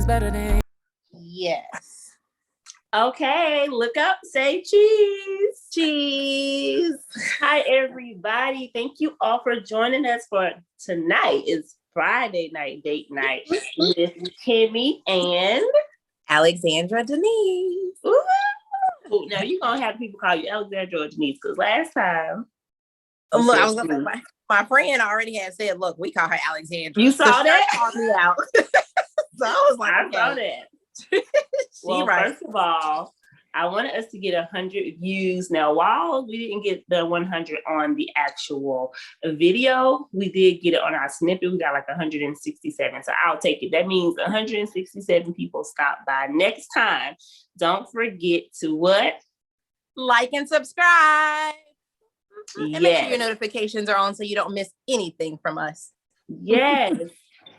better than. Yes. Okay, look up, say cheese. Cheese. Hi, everybody. Thank you all for joining us for tonight. It's Friday night date night with Kimmy and Alexandra Denise. Ooh, now you're going to have people call you Alexandra or Denise because last time. Look, I was going to say, my friend already had said, look, we call her Alexandra. You saw that? Called me out. So I was like, I saw that. Well, right. First of all, I wanted us to get 100 views. Now, while we didn't get the 100 on the actual video, we did get it on our snippet. We got like 167. So I'll take it. That means 167 people stopped by. Next time, don't forget to what? Like and subscribe. And yes. Make sure your notifications are on so you don't miss anything from us. Yes.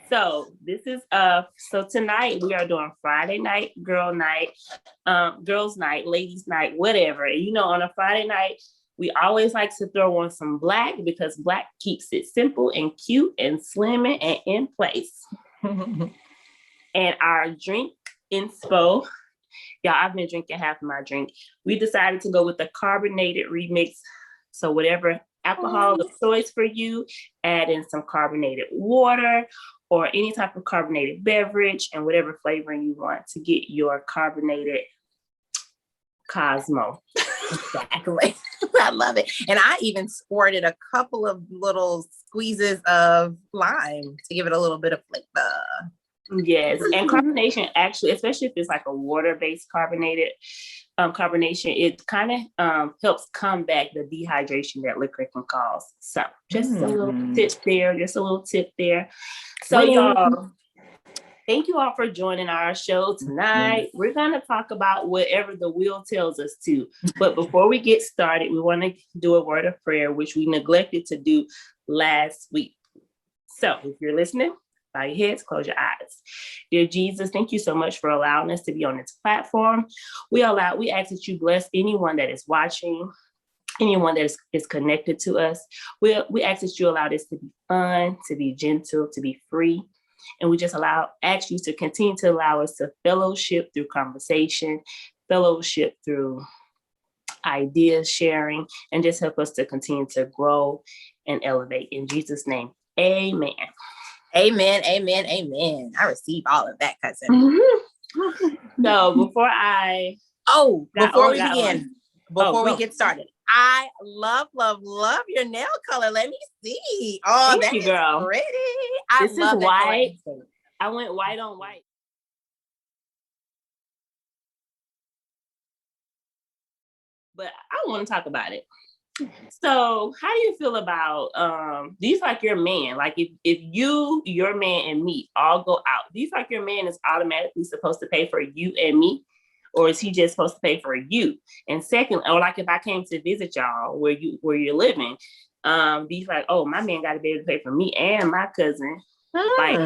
So this is so tonight we are doing Friday night, girls night, ladies night, whatever. And you know, on a Friday night, we always like to throw on some black because black keeps it simple and cute and slimming and in place. And our drink inspo, y'all, I've been drinking half of my drink. We decided to go with the carbonated remix. So whatever alcohol of choice for you, add in some carbonated water or any type of carbonated beverage and whatever flavoring you want to get your carbonated Cosmo. Exactly. I love it. And I even squirted a couple of little squeezes of lime to give it a little bit of flavor. Yes. And carbonation actually, especially if it's like a water-based carbonation, it kind of helps combat the dehydration that liquor can cause. So just a little tip there. So y'all, thank you all for joining our show tonight. We're going to talk about whatever the wheel tells us to. But before we get started, we want to do a word of prayer, which we neglected to do last week. So if you're listening, bow your heads, close your eyes. Dear Jesus, thank you so much for allowing us to be on this platform. We ask that you bless anyone that is watching, anyone that is connected to us. We ask that you allow this to be fun, to be gentle, to be free. And we just ask you to continue to allow us to fellowship through conversation, fellowship through ideas sharing, and just help us to continue to grow and elevate. In Jesus' name, amen. Amen, amen, amen. I receive all of that, cousin. So before we get started, I love your nail color. Let me see. Oh, thank you, girl. Pretty. This is white. I went white on white. But I want to talk about it. So how do you feel about, do you feel like your man, like if your man and me all go out, do you feel like your man is automatically supposed to pay for you and me? Or is he just supposed to pay for you? And second, or like if I came to visit y'all where you're living, do you feel like, oh, my man got to be able to pay for me and my cousin? Like,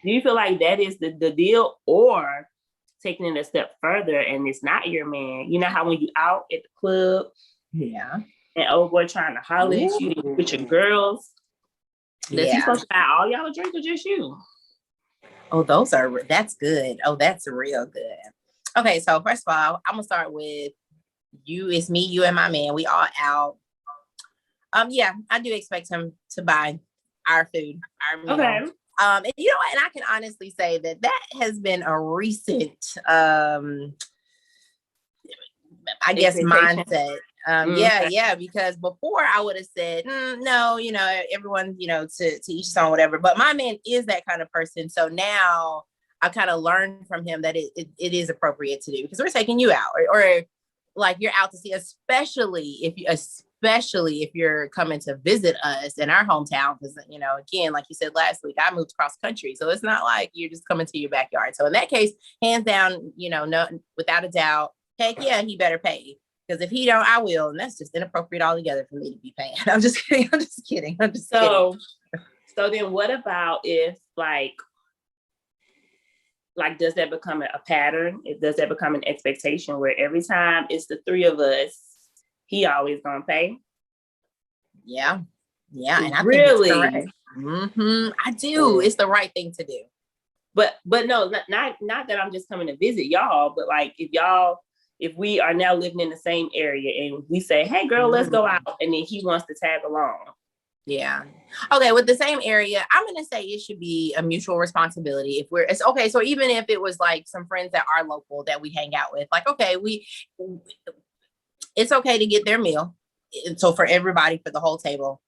do you feel like that is the deal, or taking it a step further and it's not your man? You know how when you out at the club, yeah, and old boy trying to holler at you with your girls, does he supposed to buy all y'all a drink or just you? Oh, that's good. Oh, that's real good. Okay, so first of all, I'm gonna start with you. It's me, you, and my man. We all out. Yeah, I do expect him to buy our food, our meal. Okay. And you know what? And I can honestly say that has been a recent, I guess, mindset. Yeah, because before I would have said, no, you know, everyone, you know, to each his own, whatever. But my man is that kind of person. So now I kind of learned from him that it is appropriate to do, because we're taking you out or like you're out to see, especially if you're coming to visit us in our hometown. Because, you know, again, like you said last week, I moved cross country. So it's not like you're just coming to your backyard. So in that case, hands down, you know, no, without a doubt, heck yeah, he better pay. Because if he don't, I will. And that's just inappropriate altogether for me to be paying. I'm just kidding. So then what about if like, does that become a pattern? Does that become an expectation where every time it's the three of us, he always gonna pay? Yeah. And I really think it's correct. I do. It's the right thing to do. but no, not that I'm just coming to visit y'all, but like if we are now living in the same area and we say, hey girl, let's go out, and then he wants to tag along. Yeah. Okay. With the same area, I'm going to say it should be a mutual responsibility. It's okay. So even if it was like some friends that are local that we hang out with, like, okay, it's okay to get their meal. So for everybody, for the whole table,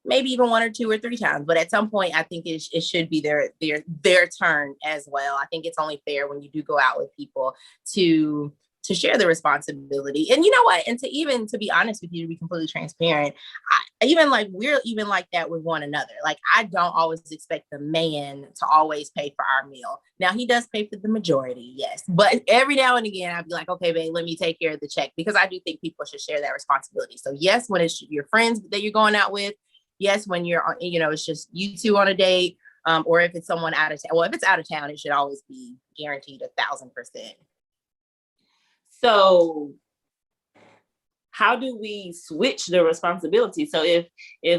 maybe even 1 or 2 or 3 times, but at some point, I think it should be their turn as well. I think it's only fair when you do go out with people to share the responsibility. And you know what? And to be honest with you, to be completely transparent, we're even like that with one another. Like, I don't always expect the man to always pay for our meal. Now, he does pay for the majority, yes. But every now and again, I'd be like, okay, babe, let me take care of the check, because I do think people should share that responsibility. So yes, when it's your friends that you're going out with, yes, when you're on, it's just you two on a date, or if it's someone out of town. Well, if it's out of town, it should always be guaranteed 1,000%. So how do we switch the responsibility? So if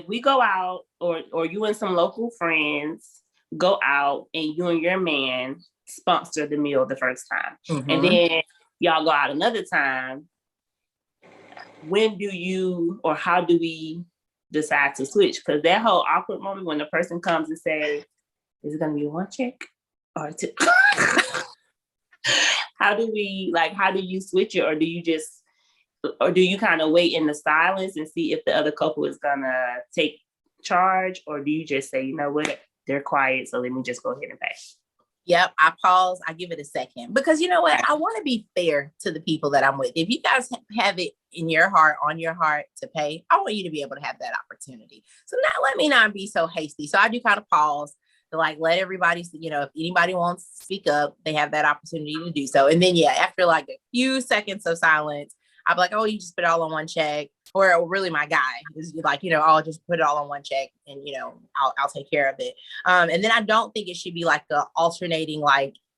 we go out, or you and some local friends go out, and you and your man sponsor the meal the first time, and then y'all go out another time, when do you, or how do we decide to switch? Because that whole awkward moment when the person comes and say, is it going to be 1 check or 2? How do you switch it? Or do you kind of wait in the silence and see if the other couple is going to take charge? Or do you just say, you know what, they're quiet, so let me just go ahead and pay? Yep, I pause. I give it a second, because you know what? I want to be fair to the people that I'm with. If you guys have it on your heart to pay, I want you to be able to have that opportunity. So now let me not be so hasty. So I do kind of pause to let everybody, if anybody wants to speak up, they have that opportunity to do so. And then, after a few seconds of silence, I'll be like, oh, you just put it all on 1 check. Or really my guy is I'll just put it all on 1 check, and, I'll take care of it. And then I don't think it should be a alternating,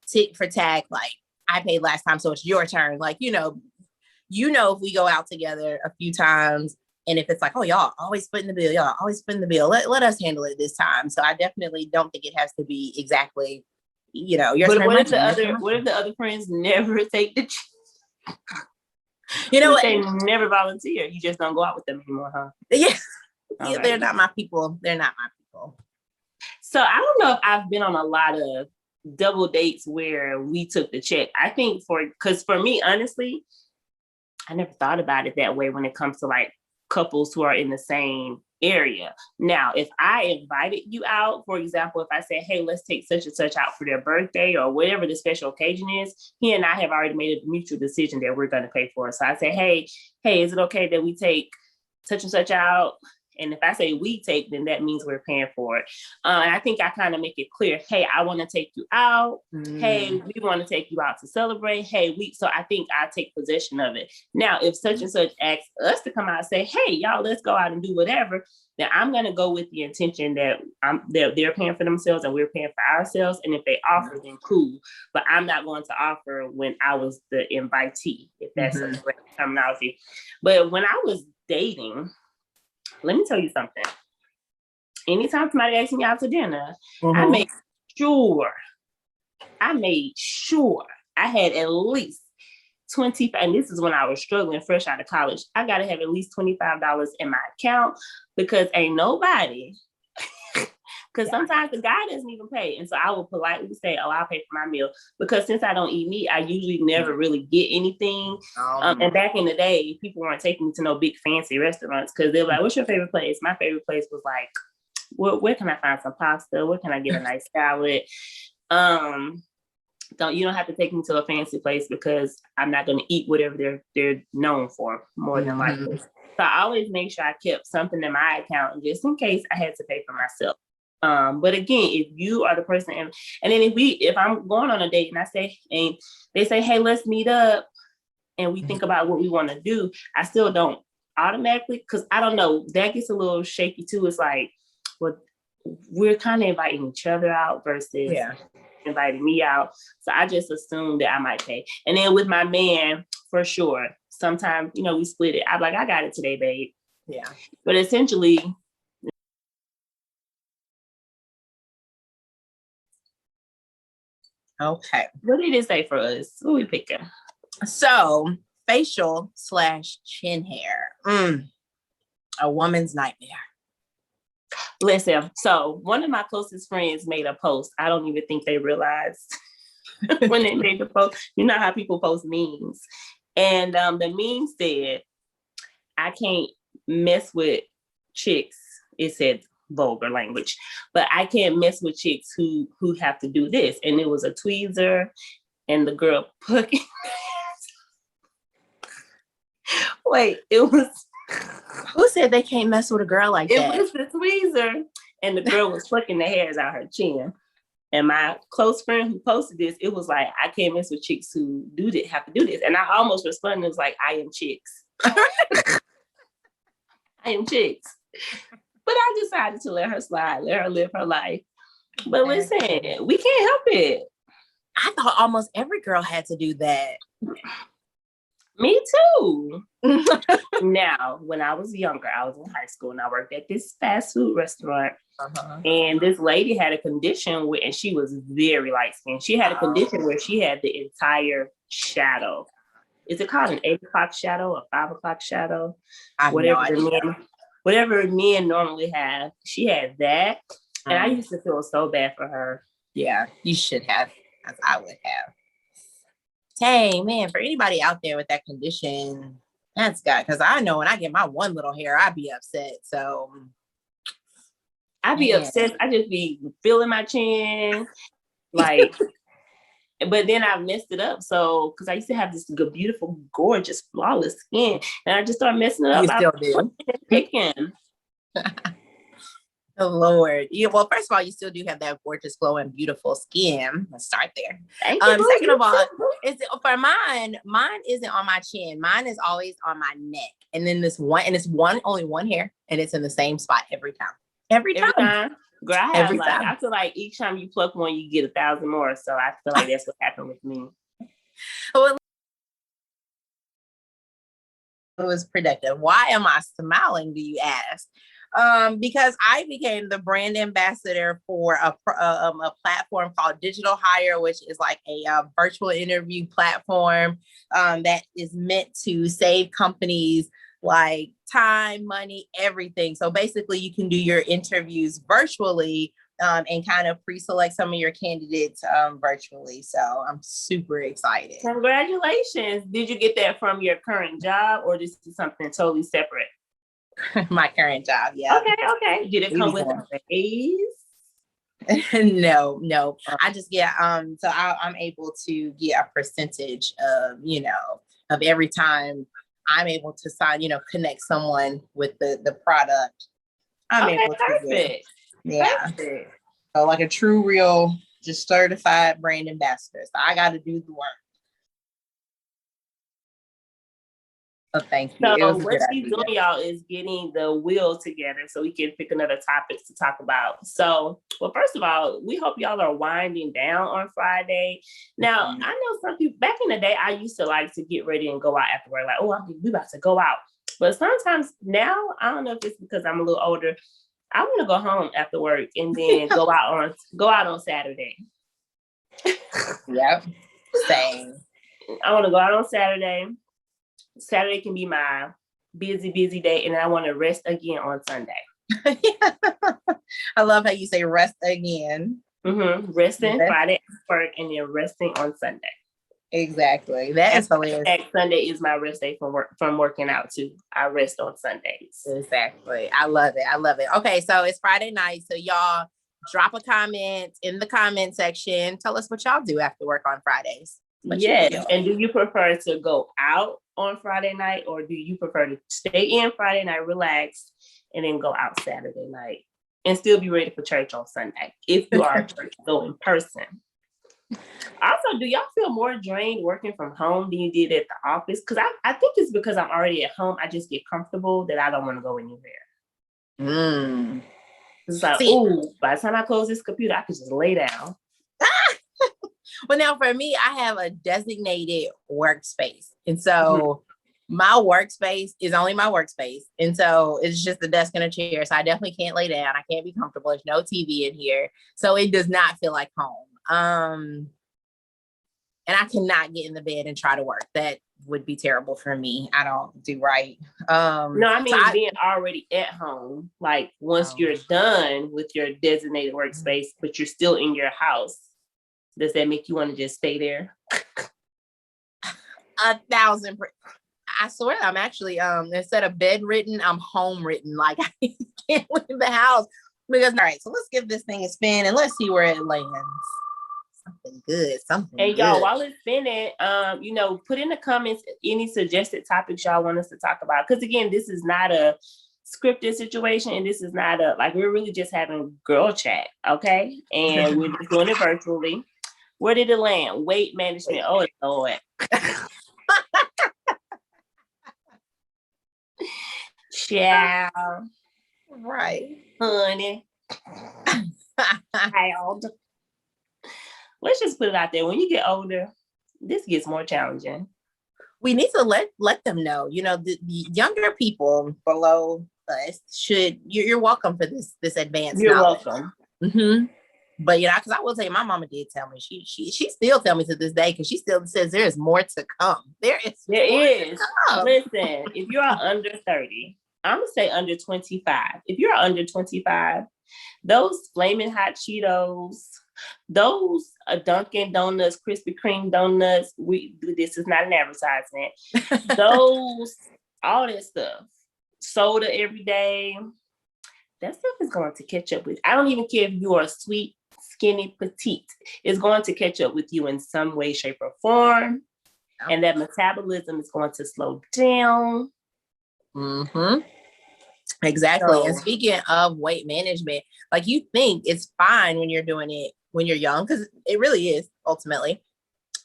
tit for tat, I paid last time, so it's your turn. If we go out together a few times, and if it's oh, y'all always splitting the bill, let us handle it this time. So I definitely don't think it has to be exactly, your but turn. What if the other friends never take the check? What? They never volunteer. You just don't go out with them anymore, huh? Yeah. Yeah, right. They're not my people. So I don't know if I've been on a lot of double dates where we took the check. I think because for me, honestly, I never thought about it that way when it comes to couples who are in the same area. Now, if I invited you out, for example, if I say, hey, let's take such and such out for their birthday or whatever the special occasion is, he and I have already made a mutual decision that we're going to pay for it. So I say, hey, is it okay that we take such and such out? And if I say we take, then that means we're paying for it. And I think I kind of make it clear, hey, I want to take you out. Hey, we want to take you out to celebrate. So I think I take possession of it. Now, if such and such asks us to come out and say, hey, y'all, let's go out and do whatever, then I'm going to go with the intention that they're paying for themselves and we're paying for ourselves. And if they offer, then cool. But I'm not going to offer when I was the invitee, if that's a correct terminology. But when I was dating, let me tell you something. Anytime somebody asks me out to dinner, I made sure I had at least 20, and this is when I was struggling fresh out of college. I got to have at least $25 in my account, because ain't nobody, because sometimes the guy doesn't even pay. And so I will politely say, oh, I'll pay for my meal, because since I don't eat meat, I usually never really get anything. And back in the day, people weren't taking me to no big fancy restaurants, because they're like, what's your favorite place? My favorite place was where can I find some pasta? Where can I get a nice salad? You don't have to take me to a fancy place, because I'm not going to eat whatever they're known for, more than likely. So I always make sure I kept something in my account, just in case I had to pay for myself. But again, if you are the person, and then if I'm going on a date and I say, and they say, hey, let's meet up, and we think about what we want to do, I still don't automatically, because I don't know, that gets a little shaky too. It's well, we're kind of inviting each other out versus inviting me out. So I just assume that I might pay. And then with my man, for sure, sometimes, we split it. I'm like, I got it today, babe. Yeah. But essentially, Okay. What did it say for us? Who we picking? So, facial/chin hair. A woman's nightmare. Listen, so one of my closest friends made a post. I don't even think they realized when they made the post. You know how people post memes. And the meme said, I can't mess with chicks. It said vulgar language, but I can't mess with chicks who have to do this. And it was a tweezer and the girl put wait, it was who said they can't mess with a girl like that? It was the tweezer and the girl was plucking the hairs out her chin. And my close friend who posted this, it was like, I can't mess with chicks who have to do this. And I almost responded, it was like, I am chicks. I am chicks. But I decided to let her slide, let her live her life. But listen, we can't help it. I thought almost every girl had to do that. Me too. Now, when I was younger, I was in high school and I worked at this fast food restaurant. And this lady had a condition and she was very light skinned. She had a condition where she had the entire shadow. Is it called an 8 o'clock shadow, a 5 o'clock shadow? Whatever men normally have. She had that. And I used to feel so bad for her. Yeah, you should have, as I would have. Dang, man, for anybody out there with that condition, that's got, because I know when I get my one little hair, I'd be upset. So I'd be upset. I just be feeling my chin. Like, but then I messed it up. So, because I used to have this good, beautiful, gorgeous, flawless skin. And I just started messing it up. You still do. Oh, Lord. Yeah, well, first of all, you still do have that gorgeous, glowing, beautiful skin. Let's start there. Thank you, second of all, for mine isn't on my chin. Mine is always on my neck. And then only one hair, and it's in the same spot every time. Every time. Girl, I feel like each time you pluck one, you get 1,000 more. So I feel like that's what happened with me. Well, it was productive. Why am I smiling, do you ask? Because I became the brand ambassador for a platform called Digital Hire, which is like a virtual interview platform that is meant to save companies like time, money, everything. So basically you can do your interviews virtually and kind of pre-select some of your candidates virtually. So I'm super excited. Congratulations. Did you get that from your current job or this is something totally separate? My current job, yeah. Okay. Did it come with a raise? No. I just get so I'm able to get a percentage of of every time I'm able to sign, connect someone with the product. I'm able to get. Yeah. Perfect. So like a true, real, just certified brand ambassador. So I got to do the work. Oh, thank you. So what she's doing, y'all, is getting the wheel together so we can pick another topic to talk about. So, well, first of all, we hope y'all are winding down on Friday. Now, I know some people, back in the day, I used to like to get ready and go out after work. Like, we about to go out. But sometimes now, I don't know if it's because I'm a little older, I want to go home after work and then go out on Saturday. Yep. Same. I want to go out on Saturday. Saturday can be my busy day, and I want to rest again on Sunday. I love how you say rest again. Resting Friday at work and then resting on Sunday. Exactly. That is hilarious. Sunday is my rest day from working out too. I rest on Sundays. Exactly. I love it. Okay, so it's Friday night. So y'all drop a comment in the comment section. Tell us what y'all do after work on Fridays. Yes. And do you prefer to go out on Friday night or do you prefer to stay in Friday night, relax, and then go out Saturday night and still be ready for church on Sunday if you are go in person? Also, do y'all feel more drained working from home than you did at the office? Because I think it's because I'm already at home. I just get comfortable that I don't want to go anywhere. It's like, by the time I close this computer, I can just lay down. Well, now for me, I have a designated workspace. And so my workspace is only my workspace. And so it's just a desk and a chair. So I definitely can't lay down. I can't be comfortable. There's no TV in here. So it does not feel like home. and I cannot get in the bed and try to work. That would be terrible for me. I don't do right. No, I mean, being already at home, like once you're done with your designated workspace, but you're still in your house, does that make you want to just stay there? 1,000%. I swear I'm actually, instead of bedridden, I'm home ridden. Like I can't leave the house because, all right, so let's give this thing a spin and let's see where it lands. Something good, something and good. Y'all, while it's spinning, put in the comments any suggested topics y'all want us to talk about. Because again, this is not a scripted situation, and this is not we're really just having girl chat, okay? And we're just doing it virtually. Where did it land? Weight management. Oh Lord. Child. Right. Honey. Child. Let's just put it out there. When you get older, this gets more challenging. We need to let them know, the younger people below us you're welcome for this advanced You're knowledge. Welcome. Mm-hmm. But because I will tell you, my mama did tell me, she still tell me to this day, because she still says there is more to come. There is. Listen, if you are under 30, I'm gonna say under 25. If you're under 25, those flaming hot Cheetos, those Dunkin' Donuts, Krispy Kreme donuts, this is not an advertisement. Those, all that stuff, soda every day, that stuff is going to catch up with. I don't even care if you are sweet, skinny, petite. It's going to catch up with you in some way, shape, or form. And that metabolism is going to slow down. Mm-hmm. Exactly. And speaking of weight management, you think it's fine when you're doing it when you're young, because it really is ultimately.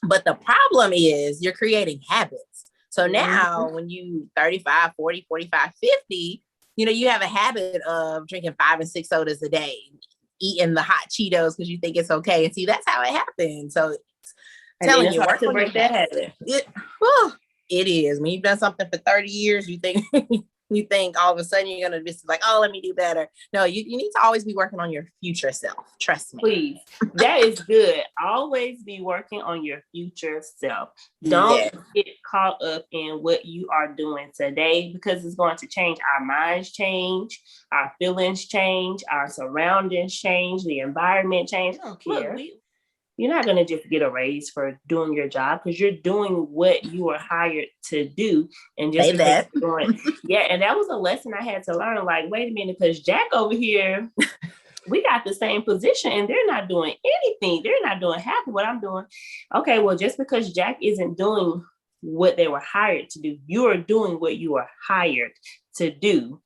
But the problem is you're creating habits. So now when you 35, 40, 45, 50, you have a habit of drinking 5 and 6 sodas a day, eating the hot Cheetos because you think it's okay. And see, that's how it happens. So telling you, work to break that habit. It is. When you've done something for 30 years, you think all of a sudden you're going to just like, oh, let me do better. No, you need to always be working on your future self. Trust me. Please. That is good. Always be working on your future self. Don't get caught up in what you are doing today, because it's going to change. Our minds change, our feelings change, our surroundings change, the environment change. I don't care. Look, you're not going to just get a raise for doing your job, because you're doing what you are hired to do. And just and that was a lesson I had to learn. Like, wait a minute, because Jack over here, we got the same position and they're not doing anything. They're not doing half of what I'm doing. Okay, well, just because Jack isn't doing what they were hired to do, you are doing what you are hired to do.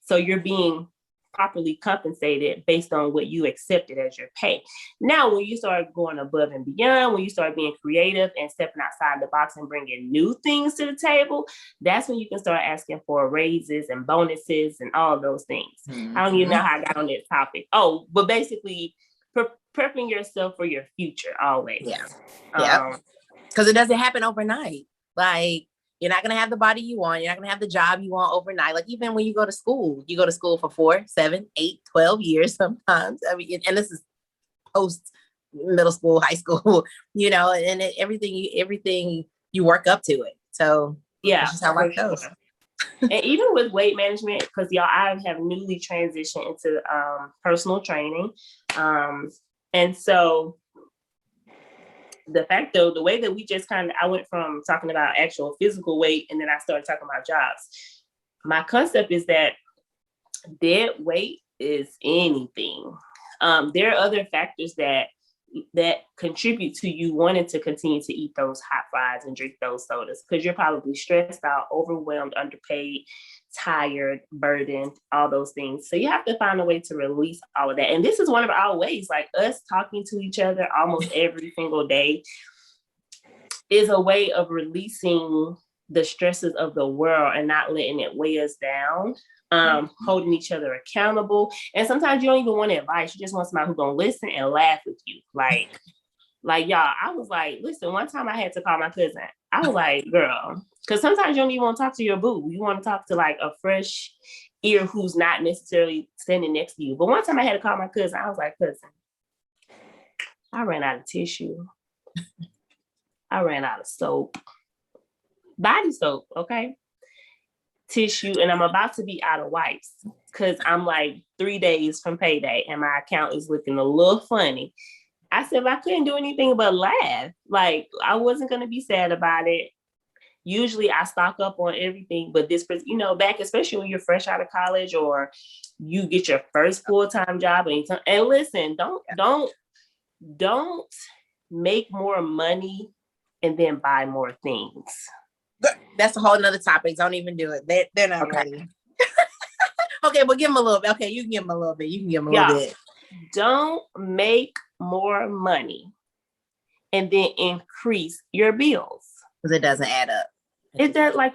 So you're being properly compensated based on what you accepted as your pay. Now, when you start going above and beyond, when you start being creative and stepping outside the box and bringing new things to the table, that's when you can start asking for raises and bonuses and all those things. Mm-hmm. I don't even know how I got on this topic. Oh, but basically prepping yourself for your future always. Yeah. Because it doesn't happen overnight. You're not going to have the body you want. You're not going to have the job you want overnight. Even when you go to school for 4, 7, 8, 12 years sometimes. I mean, and this is post middle school, high school, and everything you work up to it. So that's just how life goes. And even with weight management, because y'all, I have newly transitioned into personal training. And so the fact though, the way that we just I went from talking about actual physical weight and then I started talking about jobs. My concept is that dead weight is anything. There are other factors that contribute to you wanting to continue to eat those hot fries and drink those sodas, because you're probably stressed out, overwhelmed, underpaid, tired, burdened, all those things. So you have to find a way to release all of that. And this is one of our ways, us talking to each other almost every single day is a way of releasing the stresses of the world and not letting it weigh us down. Holding each other accountable. And sometimes you don't even want advice. You just want somebody who's going to listen and laugh with you. Like y'all, I was like, listen, one time I had to call my cousin. I was like, girl, because sometimes you don't even want to talk to your boo. You want to talk to a fresh ear who's not necessarily standing next to you. But one time I had to call my cousin. I was like, cousin, I ran out of tissue. I ran out of soap, body soap, okay, tissue, and I'm about to be out of wipes because I'm like 3 days from payday and my account is looking a little funny. I said, I couldn't do anything but laugh. Like, I wasn't going to be sad about it. Usually I stock up on everything, but this, you know, back, especially when you're fresh out of college or you get your first full-time job. And listen, don't make more money and then buy more things. That's a whole nother topic. Don't even do it. They're not ready. Okay, but give them a little bit. Okay, you can give them a little bit. You can give them a little bit. Don't make more money and then increase your bills. Because it doesn't add up. It's that like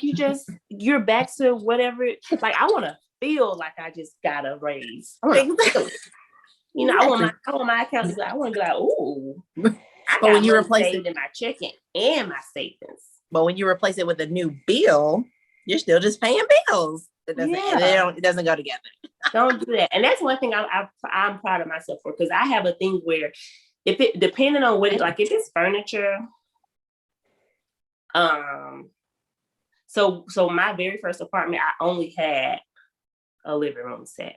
you're back to whatever. Like, I want to feel like I just got a raise. You know, I want my account to be like, I want to be like, ooh. But when you replace it in my checking and my savings. But when you replace it with a new bill, you're still just paying bills. It doesn't go together. Don't do that. And that's one thing I'm proud of myself for, because I have a thing where depending on what if it's furniture, so my very first apartment, I only had a living room set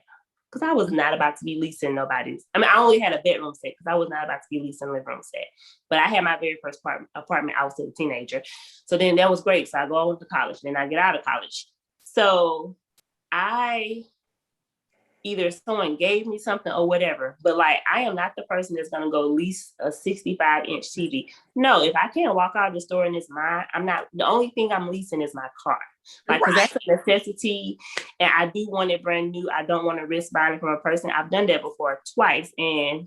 because I was not about to be leasing nobody's. I mean, I only had a bedroom set because I was not about to be leasing a living room set. But I had my very first apartment. I was still a teenager. So then that was great. So I go on to college. Then I get out of college. So either someone gave me something or whatever, but like, I am not the person that's going to go lease a 65-inch TV. No, if I can't walk out of the store and it's mine, the only thing I'm leasing is my car. Like, because that's a necessity and I do want it brand new. I don't want to risk buying it from a person. I've done that before twice and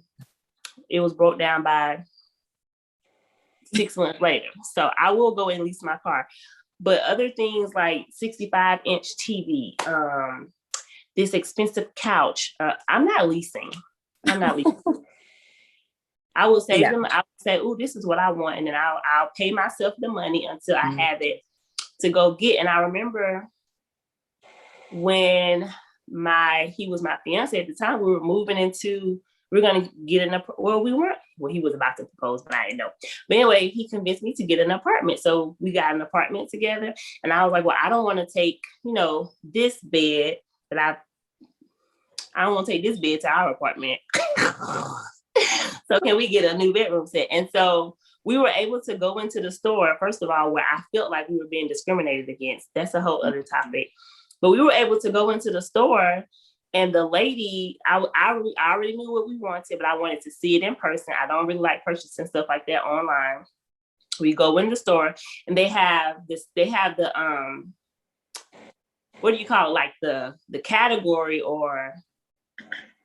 it was broke down by 6 months later. So I will go and lease my car. But other things like 65-inch TV, this expensive couch, I'm not leasing. I will say them. I will say, "Oh, this is what I want," and then I'll pay myself the money until I have it to go get. And I remember when he was my fiance at the time. We were moving into. We're gonna get we weren't. Well, he was about to propose, but I didn't know. But anyway, he convinced me to get an apartment. So we got an apartment together, and I was like, "Well, I don't want to take, this bed that I don't want to take this bed to our apartment. So can we get a new bedroom set?" And so we were able to go into the store, first of all, where I felt like we were being discriminated against. That's a whole other topic. But we were able to go into the store and the lady, I already knew what we wanted, but I wanted to see it in person. I don't really like purchasing stuff like that online. We go in the store and they have the what do you call it? Like the category or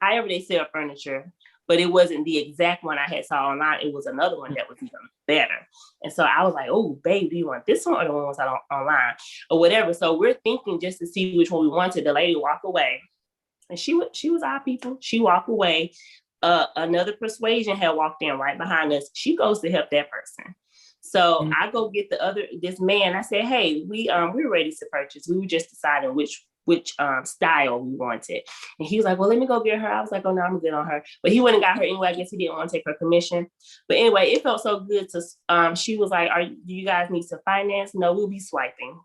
however they sell furniture, but it wasn't the exact one I had saw online. It was another one that was even better. And so I was like, "Oh, babe, do you want this one or the one was online or whatever?" So we're thinking just to see which one we wanted. The lady walked away and she was our people. She walked away. Another persuasion had walked in right behind us. She goes to help that person. So I go get this man. I said, "Hey, we were ready to purchase. We were just deciding which style we wanted." And he was like, "Well, let me go get her." I was like, "Oh no, I'm good on her." But he went and got her anyway. I guess he didn't want to take her commission. But anyway, it felt so good to she was like, "Do you guys need to finance?" "No, we'll be swiping."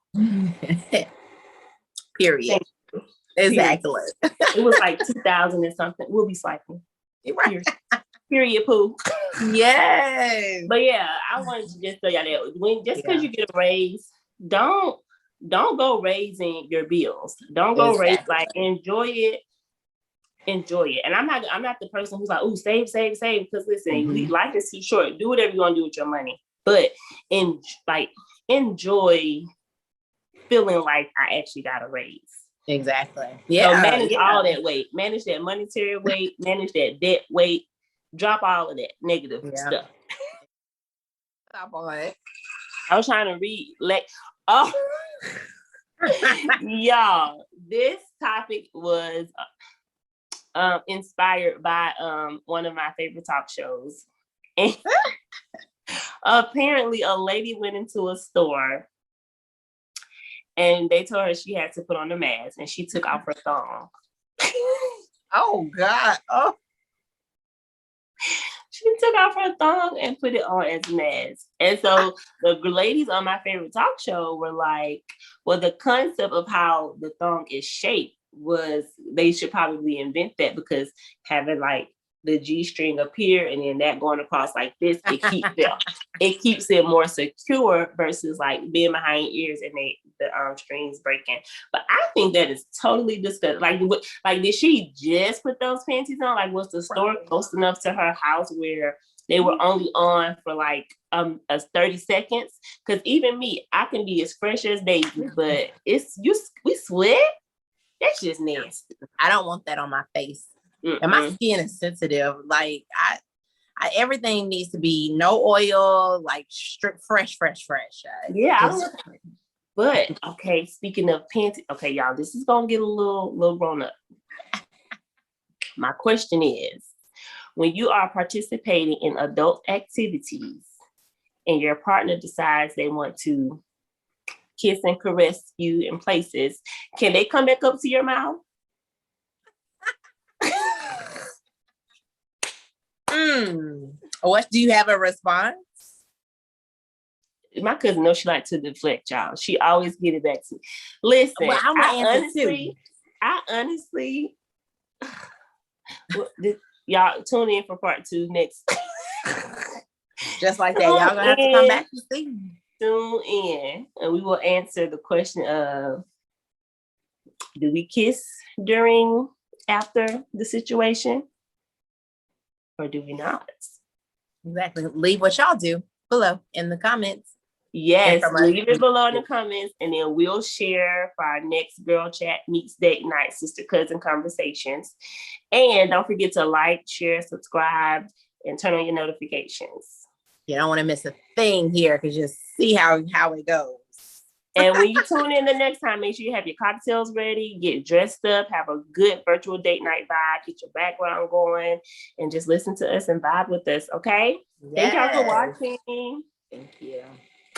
Period. Exactly. It was like 2000 and something. "We'll be swiping." Right. Period, poo. Yes. But yeah, I wanted to just tell y'all that because you get a raise, don't go raising your bills. Don't go raise, like, enjoy it. And I'm not the person who's like, "Oh, save," because listen, life is too short. Do whatever you want to do with your money, but enjoy feeling like I actually got a raise. Exactly. Yeah. So manage all that weight, manage that monetary weight, manage that debt weight, drop all of that negative stuff. Stop on it. I was trying to read y'all, this topic was inspired by one of my favorite talk shows. And apparently a lady went into a store and they told her she had to put on a mask and she took off her thong. Oh God. Oh. She took off her thong and put it on as a mask. And so the ladies on my favorite talk show were like, well, the concept of how the thong is shaped was they should probably invent that, because having like the G-string up here and then that going across like this, it keeps it more secure versus like being behind ears and the strings breaking. But I think that is totally disgusting. Like did she just put those panties on? Like, was the store close enough to her house where they were only on for like 30 seconds? Because even me, I can be as fresh as Daisy, but we sweat. That's just nasty. I don't want that on my face. And my skin is sensitive. Like I everything needs to be no oil, like fresh. Yeah. But okay, speaking of panties, okay, y'all, this is gonna get a little grown up. My question is, when you are participating in adult activities and your partner decides they want to kiss and caress you in places, can they come back up to your mouth? What, do you have a response? My cousin knows she likes to deflect, y'all. She always get it back to me. Listen, well, I honestly, y'all tune in for part 2 next. Just like that, y'all gonna have to come back to see. Tune in, and we will answer the question of: do we kiss after the situation, or do we not? Exactly. Leave what y'all do below in the comments. Yes, leave it below in the comments, and then we'll share for our next Girl Chat Meets Date Night Sister Cousin Conversations. And don't forget to like, share, subscribe, and turn on your notifications. You don't want to miss a thing here, because you see how it goes. And when you tune in the next time, make sure you have your cocktails ready, get dressed up, have a good virtual date night vibe, get your background going, and just listen to us and vibe with us, okay? Yes. Thank y'all for watching. Thank you.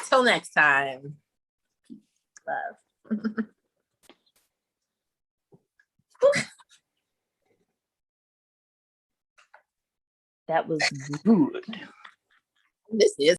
Till next time. Love. That was good. This is